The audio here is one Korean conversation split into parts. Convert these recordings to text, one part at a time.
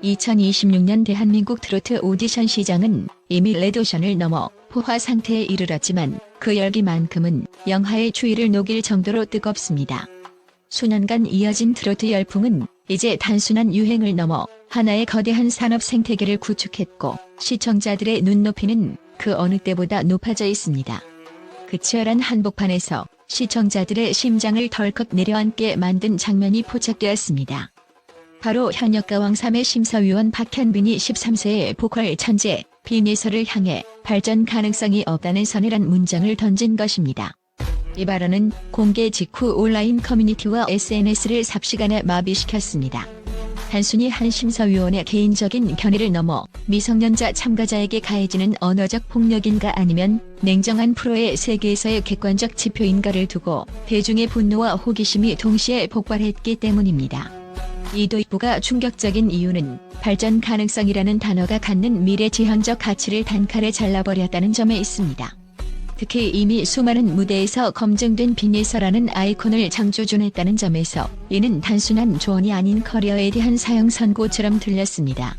2026년 대한민국 트로트 오디션 시장은 이미 레드오션을 넘어 포화 상태에 이르렀지만 그 열기만큼은 영하의 추위를 녹일 정도로 뜨겁습니다. 수년간 이어진 트로트 열풍은 이제 단순한 유행을 넘어 하나의 거대한 산업 생태계를 구축했고 시청자들의 눈높이는 그 어느 때보다 높아져 있습니다. 그 치열한 한복판에서 시청자들의 심장을 덜컥 내려앉게 만든 장면이 포착되었습니다. 바로 현역가왕 3회 심사위원 박현빈이 13세의 보컬 천재 빈예서를 향해 발전 가능성이 없다는 서늘한 문장을 던진 것입니다. 이 발언은 공개 직후 온라인 커뮤니티와 SNS를 삽시간에 마비시켰습니다. 단순히 한 심사위원의 개인적인 견해를 넘어 미성년자 참가자에게 가해지는 언어적 폭력인가 아니면 냉정한 프로의 세계에서의 객관적 지표인가를 두고 대중의 분노와 호기심이 동시에 폭발했기 때문입니다. 이 도입부가 충격적인 이유는 발전 가능성이라는 단어가 갖는 미래지향적 가치를 단칼에 잘라버렸다는 점에 있습니다. 특히 이미 수많은 무대에서 검증된 빈예서라는 아이콘을 창조준했다는 점에서 이는 단순한 조언이 아닌 커리어에 대한 사형 선고처럼 들렸습니다.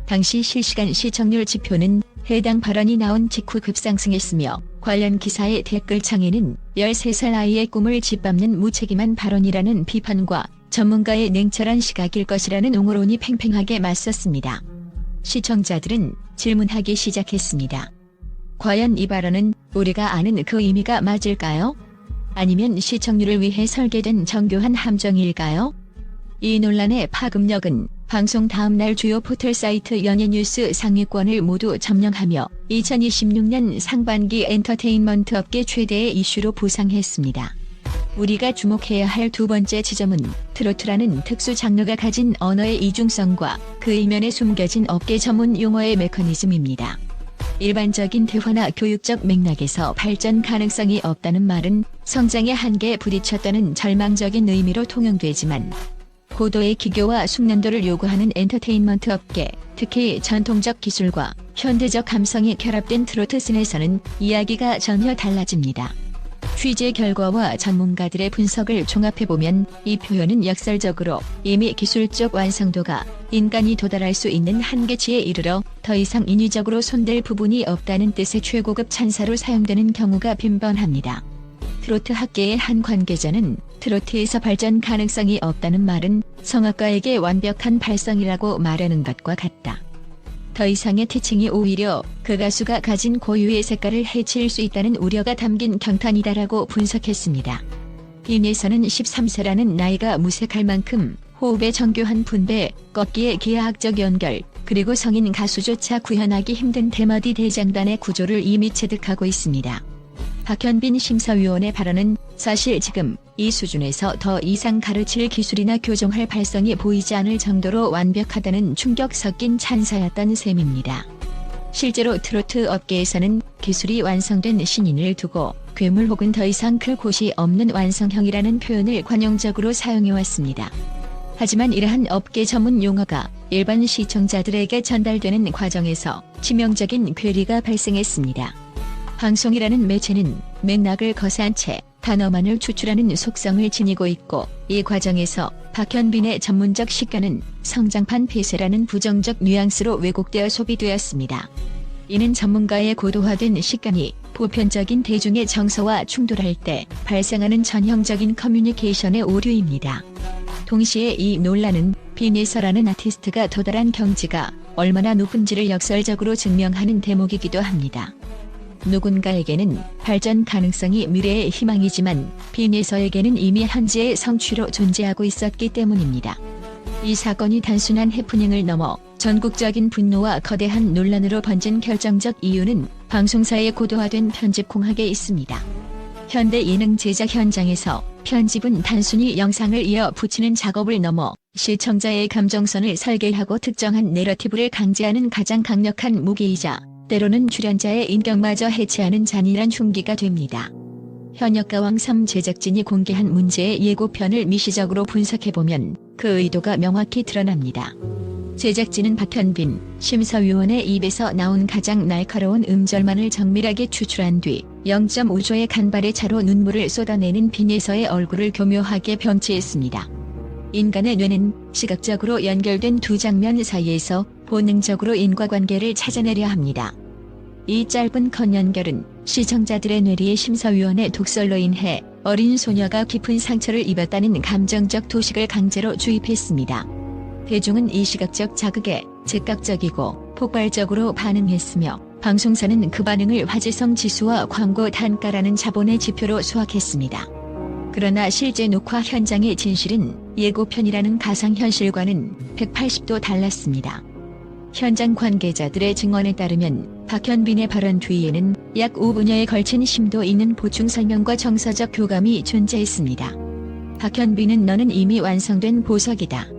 당시 실시간 시청률 지표는 해당 발언이 나온 직후 급상승했으며 관련 기사의 댓글창에는 13살 아이의 꿈을 짓밟는 무책임한 발언이라는 비판과 전문가의 냉철한 시각일 것이라는 옹호론이 팽팽하게 맞섰습니다. 시청자들은 질문하기 시작했습니다. 과연 이 발언은 우리가 아는 그 의미가 맞을까요? 아니면 시청률을 위해 설계된 정교한 함정일까요? 이 논란의 파급력은 방송 다음날 주요 포털 사이트 연예뉴스 상위권을 모두 점령하며 2026년 상반기 엔터테인먼트 업계 최대의 이슈로 부상했습니다. 우리가 주목해야 할 두 번째 지점은 트로트라는 특수 장르가 가진 언어의 이중성과 그 이면에 숨겨진 업계 전문 용어의 메커니즘입니다. 일반적인 대화나 교육적 맥락에서 발전 가능성이 없다는 말은 성장의 한계에 부딪혔다는 절망적인 의미로 통용되지만 고도의 기교와 숙련도를 요구하는 엔터테인먼트 업계, 특히 전통적 기술과 현대적 감성이 결합된 트로트 씬에서는 이야기가 전혀 달라집니다. 취재 결과와 전문가들의 분석을 종합해보면 이 표현은 역설적으로 이미 기술적 완성도가 인간이 도달할 수 있는 한계치에 이르러 더 이상 인위적으로 손댈 부분이 없다는 뜻의 최고급 찬사로 사용되는 경우가 빈번합니다. 트로트 학계의 한 관계자는 트로트에서 발전 가능성이 없다는 말은 성악가에게 완벽한 발성이라고 말하는 것과 같다. 더 이상의 티칭이 오히려 그 가수가 가진 고유의 색깔을 해칠 수 있다는 우려가 담긴 경탄이다라고 분석했습니다. 빈예서는 13세라는 나이가 무색할 만큼 호흡의 정교한 분배, 꺾기의 기하학적 연결, 그리고 성인 가수조차 구현하기 힘든 대마디 대장단의 구조를 이미 체득하고 있습니다. 박현빈 심사위원의 발언은 사실 지금 이 수준에서 더 이상 가르칠 기술이나 교정할 발성이 보이지 않을 정도로 완벽하다는 충격 섞인 찬사였던 셈입니다. 실제로 트로트 업계에서는 기술이 완성된 신인을 두고 괴물 혹은 더 이상 클 곳이 없는 완성형이라는 표현을 관용적으로 사용해왔습니다. 하지만 이러한 업계 전문 용어가 일반 시청자들에게 전달되는 과정에서 치명적인 괴리가 발생했습니다. 방송이라는 매체는 맥락을 거스한 채 단어만을 추출하는 속성을 지니고 있고 이 과정에서 박현빈의 전문적 시가는 성장판 폐쇄라는 부정적 뉘앙스로 왜곡되어 소비되었습니다. 이는 전문가의 고도화된 시간이 보편적인 대중의 정서와 충돌할 때 발생하는 전형적인 커뮤니케이션의 오류입니다. 동시에 이 논란은 빈예서라는 아티스트가 도달한 경지가 얼마나 높은지를 역설적으로 증명하는 대목이기도 합니다. 누군가에게는 발전 가능성이 미래의 희망이지만 빈예서에게는 이미 현재의 성취로 존재하고 있었기 때문입니다. 이 사건이 단순한 해프닝을 넘어 전국적인 분노와 거대한 논란으로 번진 결정적 이유는 방송사의 고도화된 편집 공학에 있습니다. 현대 예능 제작 현장에서 편집은 단순히 영상을 이어 붙이는 작업을 넘어 시청자의 감정선을 설계하고 특정한 내러티브를 강제하는 가장 강력한 무기이자 때로는 출연자의 인격마저 해체하는 잔인한 흉기가 됩니다. 현역가왕 3 제작진이 공개한 문제의 예고편을 미시적으로 분석해보면 그 의도가 명확히 드러납니다. 제작진은 박현빈 심사위원의 입에서 나온 가장 날카로운 음절만을 정밀하게 추출한 뒤 0.5조의 간발의 차로 눈물을 쏟아내는 빈예서의 얼굴을 교묘하게 병치했습니다. 인간의 뇌는 시각적으로 연결된 두 장면 사이에서 본능적으로 인과관계를 찾아내려 합니다. 이 짧은 컷 연결은 시청자들의 뇌리의 심사위원의 독설로 인해 어린 소녀가 깊은 상처를 입었다는 감정적 도식을 강제로 주입했습니다. 대중은 이 시각적 자극에 즉각적이고 폭발적으로 반응했으며 방송사는 그 반응을 화제성 지수와 광고 단가라는 자본의 지표로 수확했습니다. 그러나 실제 녹화 현장의 진실은 예고편이라는 가상현실과는 180도 달랐습니다. 현장 관계자들의 증언에 따르면 박현빈의 발언 뒤에는 약 5분여에 걸친 심도 있는 보충 설명과 정서적 교감이 존재했습니다. 박현빈은 너는 이미 완성된 보석이다.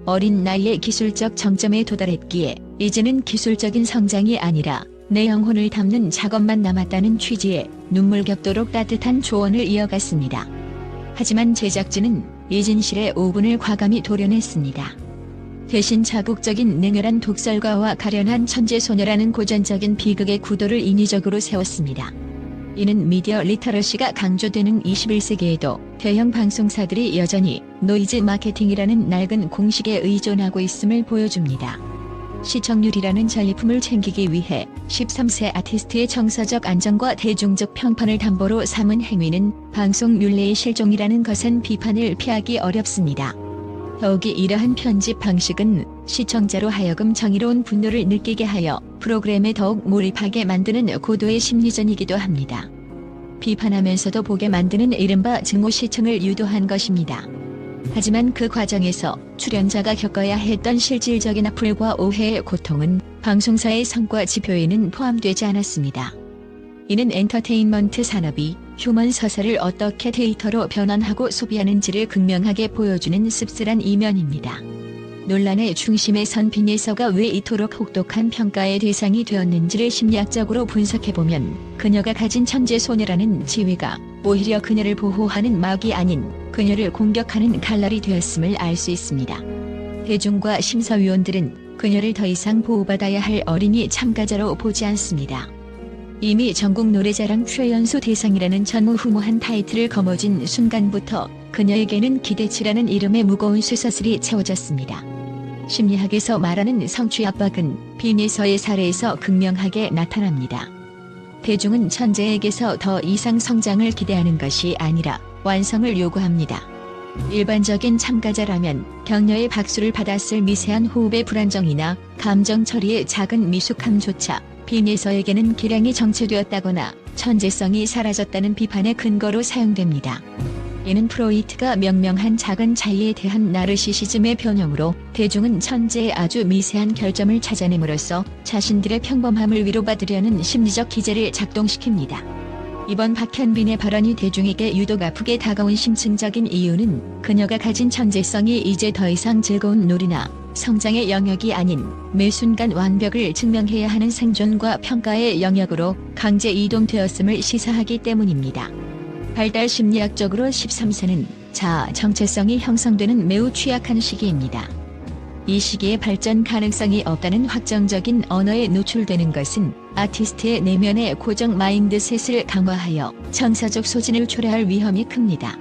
어린 나이에 기술적 정점에 도달했기에 이제는 기술적인 성장이 아니라 내 영혼을 담는 작업만 남았다는 취지의 눈물겹도록 따뜻한 조언을 이어갔습니다. 하지만 제작진은 이 진실의 5분을 과감히 도려냈습니다. 대신 자국적인 냉혈한 독설가와 가련한 천재소녀라는 고전적인 비극의 구도를 인위적으로 세웠습니다. 이는 미디어 리터러시가 강조되는 21세기에도 대형 방송사들이 여전히 노이즈 마케팅이라는 낡은 공식에 의존하고 있음을 보여줍니다. 시청률이라는 전리품을 챙기기 위해 13세 아티스트의 정서적 안정과 대중적 평판을 담보로 삼은 행위는 방송 윤리의 실종이라는 것은 비판을 피하기 어렵습니다. 더욱이 이러한 편집 방식은 시청자로 하여금 정의로운 분노를 느끼게 하여 프로그램에 더욱 몰입하게 만드는 고도의 심리전이기도 합니다. 비판하면서도 보게 만드는 이른바 증오 시청을 유도한 것입니다. 하지만 그 과정에서 출연자가 겪어야 했던 실질적인 악플과 오해의 고통은 방송사의 성과 지표에는 포함되지 않았습니다. 이는 엔터테인먼트 산업이 휴먼 서사를 어떻게 데이터로 변환하고 소비하는지를 극명하게 보여주는 씁쓸한 이면입니다. 논란의 중심에 선 빈예서가 왜 이토록 혹독한 평가의 대상이 되었는지를 심리학적으로 분석해보면 그녀가 가진 천재소녀라는 지위가 오히려 그녀를 보호하는 막이 아닌 그녀를 공격하는 칼날이 되었음을 알 수 있습니다. 대중과 심사위원들은 그녀를 더 이상 보호받아야 할 어린이 참가자로 보지 않습니다. 이미 전국 노래자랑 최연소 대상이라는 전무후무한 타이틀을 거머쥔 순간부터 그녀에게는 기대치라는 이름의 무거운 쇠사슬이 채워졌습니다. 심리학에서 말하는 성취 압박은 빈예서의 사례에서 극명하게 나타납니다. 대중은 천재에게서 더 이상 성장을 기대하는 것이 아니라 완성을 요구합니다. 일반적인 참가자라면 격려의 박수를 받았을 미세한 호흡의 불안정이나 감정 처리의 작은 미숙함조차 빈예서에게는 기량이 정체되었다거나 천재성이 사라졌다는 비판의 근거로 사용됩니다. 이는 프로이트가 명명한 작은 차이에 대한 나르시시즘의 변형으로 대중은 천재의 아주 미세한 결점을 찾아냄으로써 자신들의 평범함을 위로받으려는 심리적 기제를 작동시킵니다. 이번 박현빈의 발언이 대중에게 유독 아프게 다가온 심층적인 이유는 그녀가 가진 천재성이 이제 더 이상 즐거운 놀이나 성장의 영역이 아닌 매 순간 완벽을 증명해야 하는 생존과 평가의 영역으로 강제 이동되었음을 시사하기 때문입니다. 발달 심리학적으로 13세는 자아 정체성이 형성되는 매우 취약한 시기입니다. 이 시기에 발전 가능성이 없다는 확정적인 언어에 노출되는 것은 아티스트의 내면의 고정 마인드셋을 강화하여 정서적 소진을 초래할 위험이 큽니다.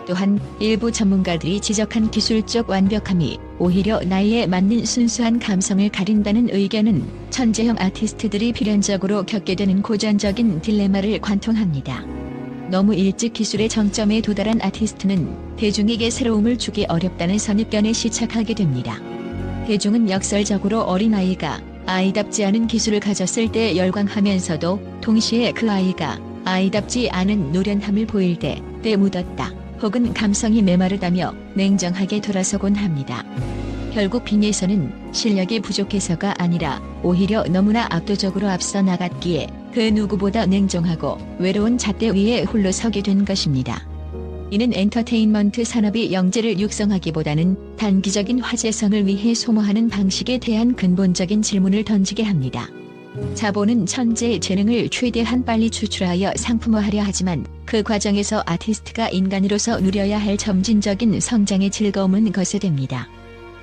또한 일부 전문가들이 지적한 기술적 완벽함이 오히려 나이에 맞는 순수한 감성을 가린다는 의견은 천재형 아티스트들이 필연적으로 겪게 되는 고전적인 딜레마를 관통합니다. 너무 일찍 기술의 정점에 도달한 아티스트는 대중에게 새로움을 주기 어렵다는 선입견에 시착하게 됩니다. 대중은 역설적으로 어린아이가 아이답지 않은 기술을 가졌을 때 열광하면서도 동시에 그 아이가 아이답지 않은 노련함을 보일 때 묻었다 혹은 감성이 메마르다며 냉정하게 돌아서곤 합니다. 결국 빈예서는 실력이 부족해서가 아니라 오히려 너무나 압도적으로 앞서 나갔기에 그 누구보다 냉정하고 외로운 잣대 위에 홀로 서게 된 것입니다. 이는 엔터테인먼트 산업이 영재를 육성하기보다는 단기적인 화제성을 위해 소모하는 방식에 대한 근본적인 질문을 던지게 합니다. 자본은 천재의 재능을 최대한 빨리 추출하여 상품화하려 하지만 그 과정에서 아티스트가 인간으로서 누려야 할 점진적인 성장의 즐거움은 거세됩니다.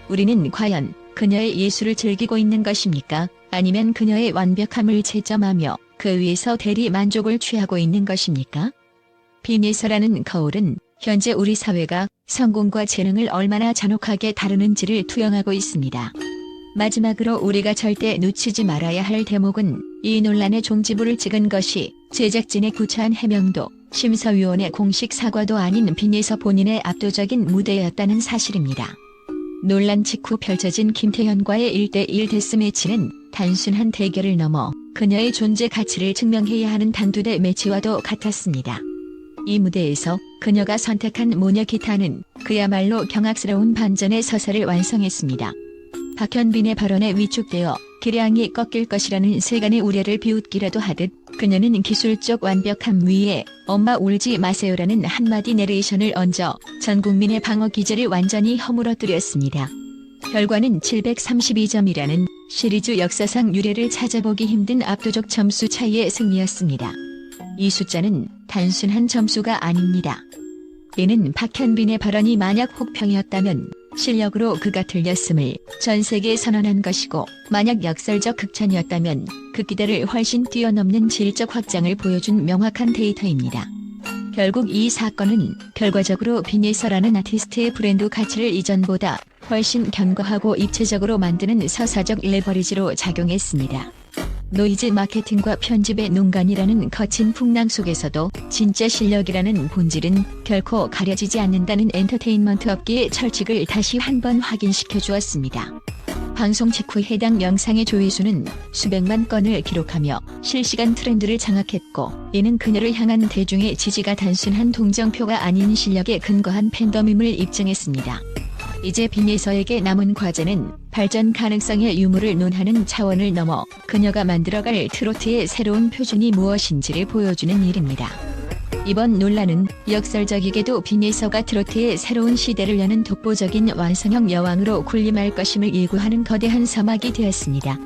우리는 과연 그녀의 예술을 즐기고 있는 것입니까? 아니면 그녀의 완벽함을 채점하며 그 위에서 대리 만족을 취하고 있는 것입니까? 빈예서라는 거울은 현재 우리 사회가 성공과 재능을 얼마나 잔혹하게 다루는지를 투영하고 있습니다. 마지막으로 우리가 절대 놓치지 말아야 할 대목은 이 논란의 종지부를 찍은 것이 제작진의 구차한 해명도 심사위원의 공식 사과도 아닌 빈에서 본인의 압도적인 무대였다는 사실입니다. 논란 직후 펼쳐진 김태현과의 1대1 데스매치는 단순한 대결을 넘어 그녀의 존재 가치를 증명해야 하는 단두대 매치와도 같았습니다. 이 무대에서 그녀가 선택한 모녀 기타는 그야말로 경악스러운 반전의 서사를 완성했습니다. 박현빈의 발언에 위축되어 기량이 꺾일 것이라는 세간의 우려를 비웃기라도 하듯 그녀는 기술적 완벽함 위에 엄마 울지 마세요라는 한마디 내레이션을 얹어 전 국민의 방어 기제를 완전히 허물어뜨렸습니다. 결과는 732점이라는 시리즈 역사상 유례를 찾아보기 힘든 압도적 점수 차이의 승리였습니다. 이 숫자는 단순한 점수가 아닙니다. 이는 박현빈의 발언이 만약 혹평이었다면 실력으로 그가 틀렸음을 전 세계에 선언한 것이고, 만약 역설적 극찬이었다면 그 기대를 훨씬 뛰어넘는 질적 확장을 보여준 명확한 데이터입니다. 결국 이 사건은 결과적으로 빈예서라는 아티스트의 브랜드 가치를 이전보다 훨씬 견고하고 입체적으로 만드는 서사적 레버리지로 작용했습니다. 노이즈 마케팅과 편집의 농간이라는 거친 풍랑 속에서도 진짜 실력이라는 본질은 결코 가려지지 않는다는 엔터테인먼트 업계의 철칙을 다시 한번 확인시켜 주었습니다. 방송 직후 해당 영상의 조회수는 수백만 건을 기록하며 실시간 트렌드를 장악했고, 이는 그녀를 향한 대중의 지지가 단순한 동정표가 아닌 실력에 근거한 팬덤임을 입증했습니다. 이제 빈예서에게 남은 과제는 발전 가능성의 유무를 논하는 차원을 넘어 그녀가 만들어갈 트로트의 새로운 표준이 무엇인지를 보여주는 일입니다. 이번 논란은 역설적이게도 빈예서가 트로트의 새로운 시대를 여는 독보적인 완성형 여왕으로 군림할 것임을 예고하는 거대한 서막이 되었습니다.